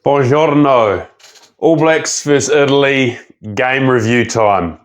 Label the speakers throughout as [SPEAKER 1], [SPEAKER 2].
[SPEAKER 1] Buongiorno. All Blacks vs Italy, game review time.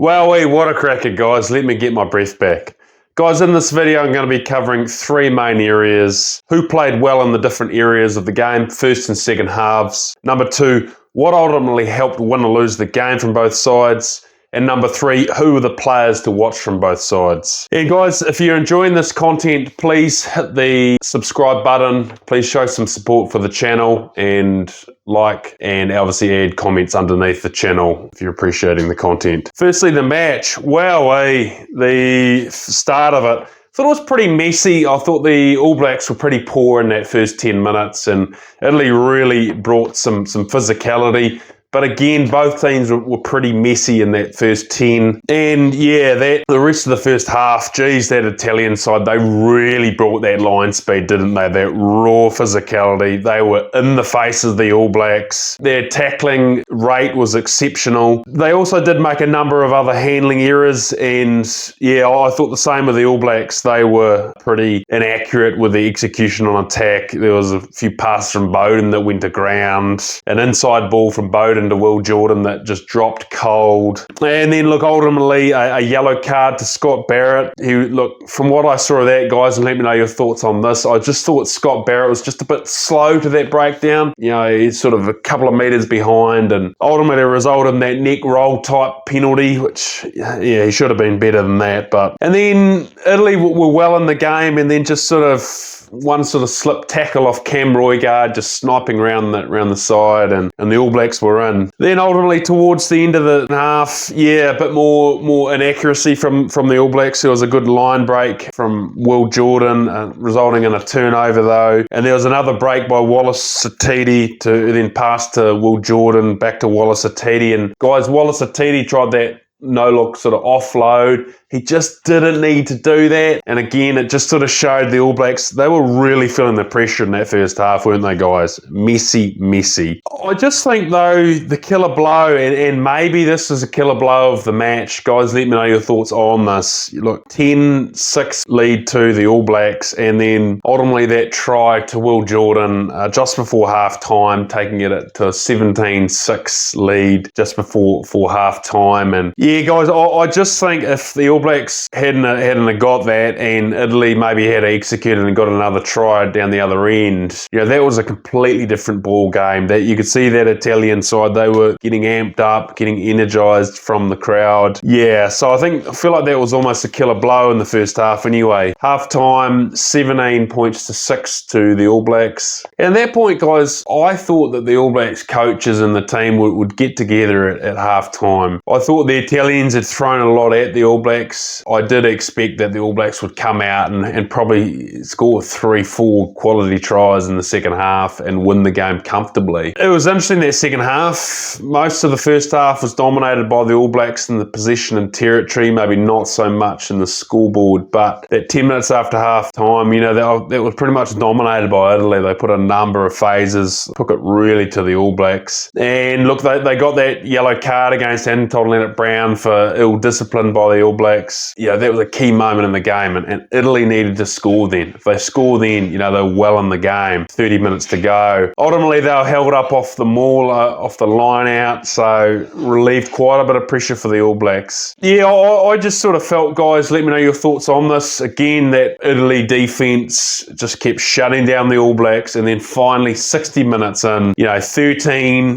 [SPEAKER 1] Wowee, what a cracker, guys. Let me get my breath back. Guys, in this video, I'm going to be covering three main areas. Who played well in the different areas of the game, first and second halves. Number two, what ultimately helped win or lose the game from both sides. And number three, who were the players to watch from both sides? And guys, if you're enjoying this content, please hit the subscribe button. Please show some support for the channel and like and obviously add comments underneath the channel if you're appreciating the content. Firstly, the match. Wowee, the start of it. I thought it was pretty messy. I thought the All Blacks were pretty poor in that first 10 minutes and Italy really brought some physicality. But again, both teams were pretty messy in that first 10. And yeah, the rest of the first half, geez, that Italian side, they really brought that line speed, didn't they? That raw physicality. They were in the face of the All Blacks. Their tackling rate was exceptional. They also did make a number of other handling errors. And yeah, I thought the same with the All Blacks. They were pretty inaccurate with the execution on attack. There was a few passes from Bowden that went to ground. An inside ball from Bowden into Will Jordan that just dropped cold. And then look, ultimately a yellow card to Scott Barrett, who, look, from what I saw of that, guys, and let me know your thoughts on this, I just thought Scott Barrett was just a bit slow to that breakdown. You know, he's sort of a couple of metres behind and ultimately resulted in that neck roll type penalty, which, yeah, he should have been better than that. And then Italy were well in the game and then just sort of one sort of slip tackle off Cam Roigard, just sniping around the side, and the All Blacks were in. Then ultimately towards the end of the half, yeah, a bit more inaccuracy from the All Blacks. There was a good line break from Will Jordan, resulting in a turnover though. And there was another break by Wallace Satiti to then pass to Will Jordan, back to Wallace Satiti. And guys, Wallace Satiti tried that no-look sort of offload. He just didn't need to do that. And again, it just sort of showed the All Blacks, they were really feeling the pressure in that first half, weren't they, guys? Messy. I just think, though, the killer blow, and maybe this is a killer blow of the match. Guys, let me know your thoughts on this. Look, 10-6 lead to the All Blacks, and then ultimately that try to Will Jordan just before half-time, taking it to a 17-6 lead just before half-time. And yeah, guys, I just think if the All Blacks hadn't got that and Italy maybe had executed and got another try down the other end, you know, that was a completely different ball game. That you could see that Italian side, they were getting amped up, getting energized from the crowd. Yeah, so I feel like that was almost a killer blow in the first half anyway. Half time, 17 points to 6 to the All Blacks. And at that point, guys, I thought that the All Blacks coaches and the team would get together at half time. I thought the Italians had thrown a lot at the All Blacks. I did expect that the All Blacks would come out and probably score 3-4 quality tries in the second half and win the game comfortably. It was interesting that second half. Most of the first half was dominated by the All Blacks in the possession and territory, maybe not so much in the scoreboard, but that 10 minutes after half time, you know, that was pretty much dominated by Italy. They put a number of phases, took it really to the All Blacks. And look, they got that yellow card against Anton Leonard-Brown for ill discipline by the All Blacks. Yeah, that was a key moment in the game, and Italy needed to score then. If they score then, you know, they're well in the game. 30 minutes to go. Ultimately, they were held up off the maul, off the line out, so relieved quite a bit of pressure for the All Blacks. Yeah, I just sort of felt, guys, let me know your thoughts on this. Again, that Italy defence just kept shutting down the All Blacks, and then finally 60 minutes in, you know,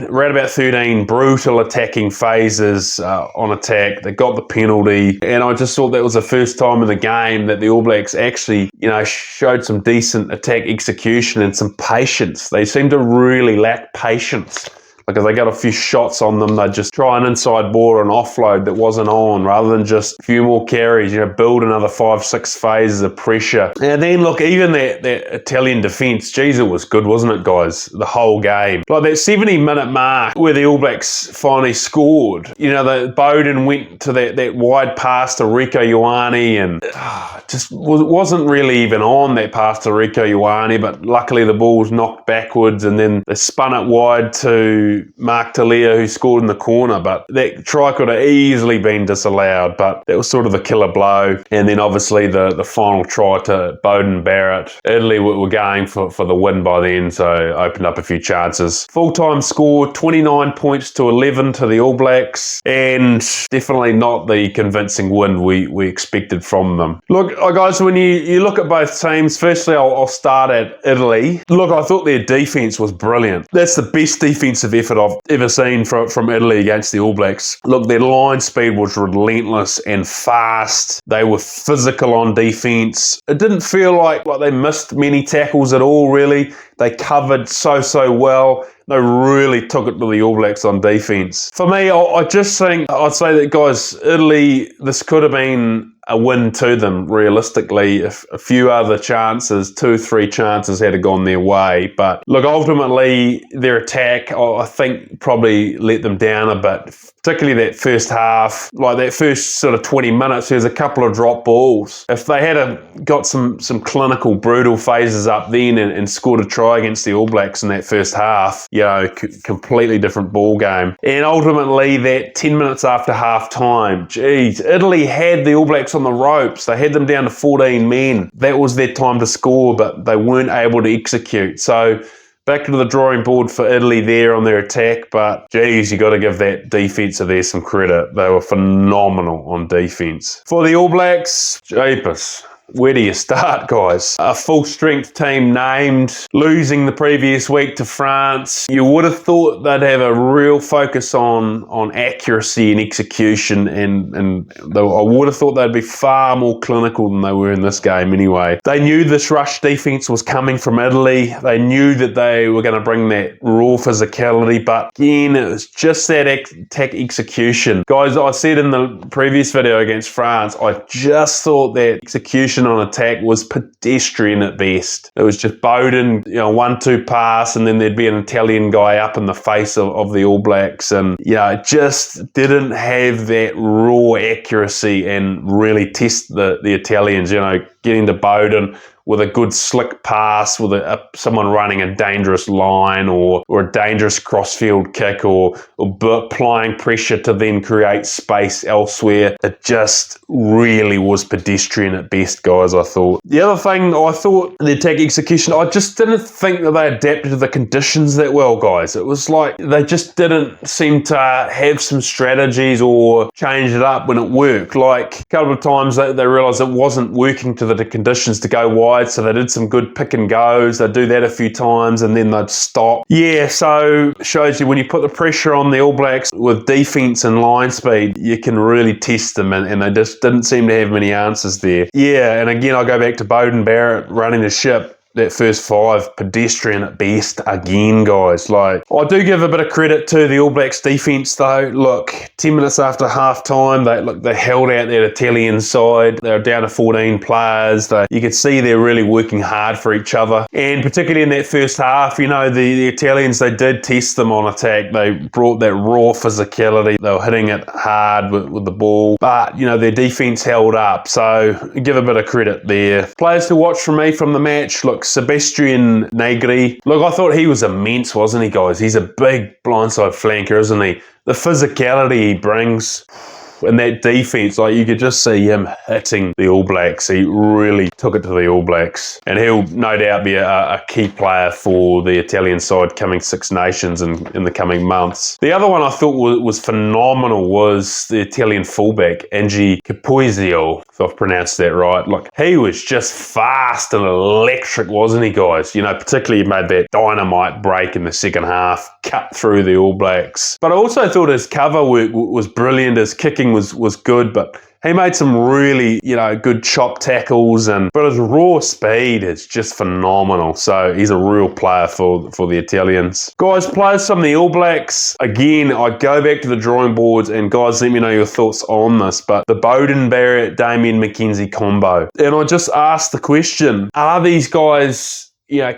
[SPEAKER 1] around about 13 brutal attacking phases on attack. They got the penalty, and I just thought that was the first time in the game that the All Blacks actually, you know, showed some decent attack execution and some patience. They seemed to really lack patience. Like if they got a few shots on them, they'd just try an inside ball or an offload that wasn't on, rather than just a few more carries, you know, build another 5-6 phases of pressure. And then look, even that Italian defence, geez, it was good, wasn't it, guys? The whole game. Like that 70-minute mark where the All Blacks finally scored, you know, the Bowden went to that wide pass to Rieko Ioane and just wasn't really even on that pass to Rieko Ioane, but luckily the ball was knocked backwards and then they spun it wide to to Mark Talia, who scored in the corner, but that try could have easily been disallowed, but that was sort of the killer blow. And then obviously the final try to Bowden Barrett. Italy were going for the win by then, so opened up a few chances. Full-time score, 29 points to 11 to the All Blacks, and definitely not the convincing win we expected from them. Look, guys, when you look at both teams, firstly I'll start at Italy. Look, I thought their defence was brilliant. That's the best defensive effort I've ever seen from Italy against the All Blacks. Look, their line speed was relentless and fast. They were physical on defence. It didn't feel like they missed many tackles at all, really. They covered so well. They really took it to the All Blacks on defence. For me, I just think, I'd say that, guys, Italy, this could have been a win to them, realistically, if a few other chances, 2-3 chances had gone their way. But look, ultimately, their attack, I think, probably let them down a bit, particularly that first half. Like that first sort of 20 minutes, there's a couple of drop balls. If they had got some clinical, brutal phases up then and scored a try against the All Blacks in that first half, completely different ball game. And ultimately, that 10 minutes after half time, geez, Italy had the All Blacks on the ropes. They had them down to 14 men. That was their time to score, but they weren't able to execute. So back to the drawing board for Italy there on their attack, but geez, you got to give that defence of theirs some credit. They were phenomenal on defence. For the All Blacks, jeepers. Where do you start, guys? A full-strength team named, losing the previous week to France. You would have thought they'd have a real focus on accuracy and execution, and I would have thought they'd be far more clinical than they were in this game anyway. They knew this rush defence was coming from Italy. They knew that they were going to bring that raw physicality, but again, it was just that attack execution. Guys, I said in the previous video against France, I just thought that execution on attack was pedestrian at best. It was just Bowden, 1-2 pass, and then there'd be an Italian guy up in the face of the All Blacks, and it just didn't have that raw accuracy and really test the Italians, getting to Bowden with a good slick pass, with someone running a dangerous line or a dangerous crossfield kick or applying pressure to then create space elsewhere. It just really was pedestrian at best, guys, I thought. The other thing, I thought the attack execution, I just didn't think that they adapted to the conditions that well, guys. It was like they just didn't seem to have some strategies or change it up when it worked. Like a couple of times they realised it wasn't working to the conditions to go wide, so they did some good pick and goes. They'd do that a few times and then they'd stop. Yeah, so shows you when you put the pressure on the All Blacks with defence and line speed, you can really test them, and they just didn't seem to have many answers there. Yeah, and again, I go back to Bowden Barrett running the ship. That first 5, pedestrian at best again, guys. Like, I do give a bit of credit to the All Blacks defence, though. Look, 10 minutes after half-time, they held out that Italian side. They were down to 14 players. You could see they're really working hard for each other. And particularly in that first half, the Italians, they did test them on attack. They brought that raw physicality. They were hitting it hard with the ball. But, their defence held up. So, give a bit of credit there. Players to watch from me from the match. Look, Sebastian Negri. Look, I thought he was immense, wasn't he, guys? He's a big blindside flanker, isn't he? The physicality he brings in that defence, you could just see him hitting the All Blacks. He really took it to the All Blacks. And he'll no doubt be a key player for the Italian side coming Six Nations in the coming months. The other one I thought was phenomenal was the Italian fullback, Angie Capuozzo, if I've pronounced that right. Look, he was just fast and electric, wasn't he, guys? Particularly he made that dynamite break in the second half, cut through the All Blacks. But I also thought his cover work was brilliant. His kicking was good, but he made some really, good chop tackles, but his raw speed is just phenomenal. So he's a real player for the Italians. Guys, players from the All Blacks, again, I go back to the drawing boards, and guys, let me know your thoughts on this, but the Bowden Barrett, Damien McKenzie combo. And I just asked the question, are these guys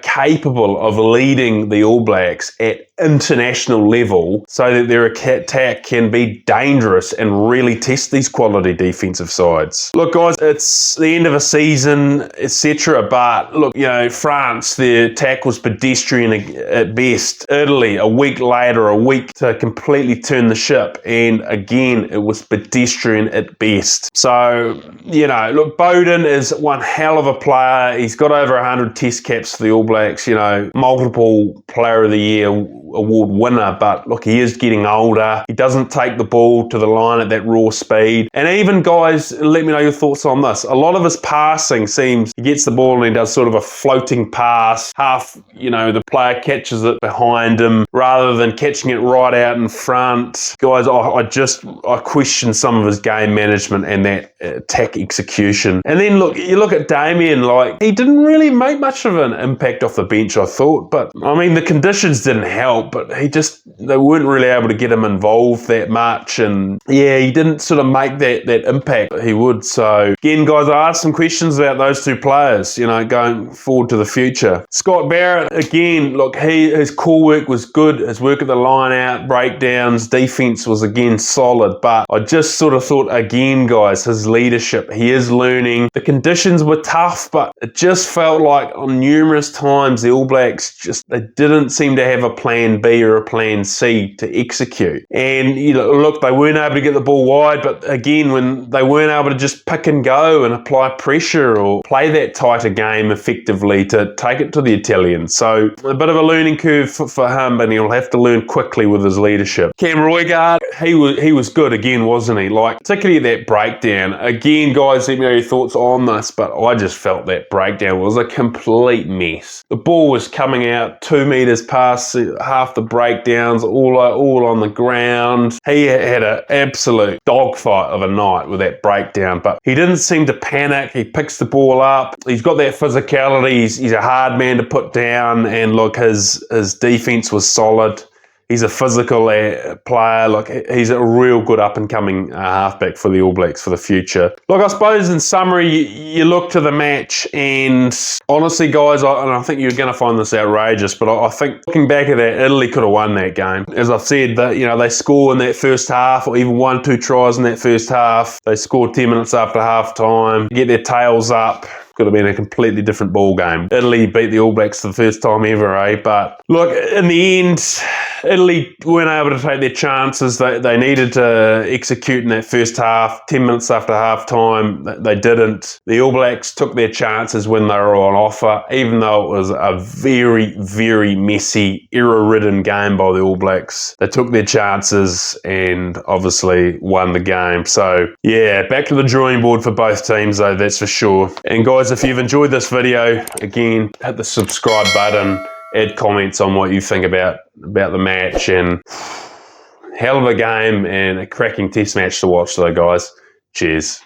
[SPEAKER 1] capable of leading the All Blacks at international level so that their attack can be dangerous and really test these quality defensive sides. Look, guys, it's the end of a season, etc. But look, you know, France, their attack was pedestrian at best. Italy, a week later, a week to completely turn the ship, and again, it was pedestrian at best. So, you know, look, Bowden is one hell of a player. He's got over 100 test caps for the All Blacks, you know, multiple Player of the Year award winner, but look, he is getting older. He doesn't take the ball to the line at that raw speed. And even, guys, let me know your thoughts on this. A lot of his passing seems he gets the ball and he does sort of a floating pass, half, you know, the player catches it behind him rather than catching it right out in front. Guys, I question some of his game management and that attack execution. And then look, you look at Damien, like, he didn't really make much of an impact off the bench, I thought, but I mean, the conditions didn't help, but they weren't really able to get him involved that much, and yeah, he didn't sort of make that impact he would. So again, guys, I asked some questions about those two players, you know, going forward to the future. Scott Barrett, again, look, his core work was good, his work at the line out, breakdowns, defense was again solid, but I just sort of thought, again, guys, his leadership, he is learning. The conditions were tough, but it just felt like on numerous times the All Blacks they didn't seem to have a plan B or a plan C to execute. And, you know, look, they weren't able to get the ball wide, but again, when they weren't able to just pick and go and apply pressure or play that tighter game effectively to take it to the Italians. So a bit of a learning curve for him, but he'll have to learn quickly with his leadership. Cam Roigard, he was good again, wasn't he? Like, particularly that breakdown. Again, guys, let me know your thoughts on this, but I just felt that breakdown was a complete mess. The ball was coming out 2 meters past half the breakdowns, all on the ground. He had an absolute dogfight of a night with that breakdown, but he didn't seem to panic. He picks the ball up. He's got that physicality. He's a hard man to put down, and look, his defense was solid. He's a physical player. Look, he's a real good up-and-coming halfback for the All Blacks for the future. Look, I suppose in summary, you look to the match, and honestly, guys, I think you're going to find this outrageous, but I think looking back at that, Italy could have won that game. As I've said, that, you know, they score in that first half, or even 1-2 tries in that first half. They scored 10 minutes after half-time, get their tails up. Could have been a completely different ball game. Italy beat the All Blacks for the first time ever, eh? But look, in the end, Italy weren't able to take their chances. They needed to execute in that first half. 10 minutes after half time, they didn't. The All Blacks took their chances when they were on offer, even though it was a very, very messy, error-ridden game by the All Blacks. They took their chances and obviously won the game. So yeah, back to the drawing board for both teams, though, that's for sure. And guys, if you've enjoyed this video, again, hit the subscribe button, add comments on what you think about the match, and hell of a game and a cracking test match to watch though, guys. Cheers.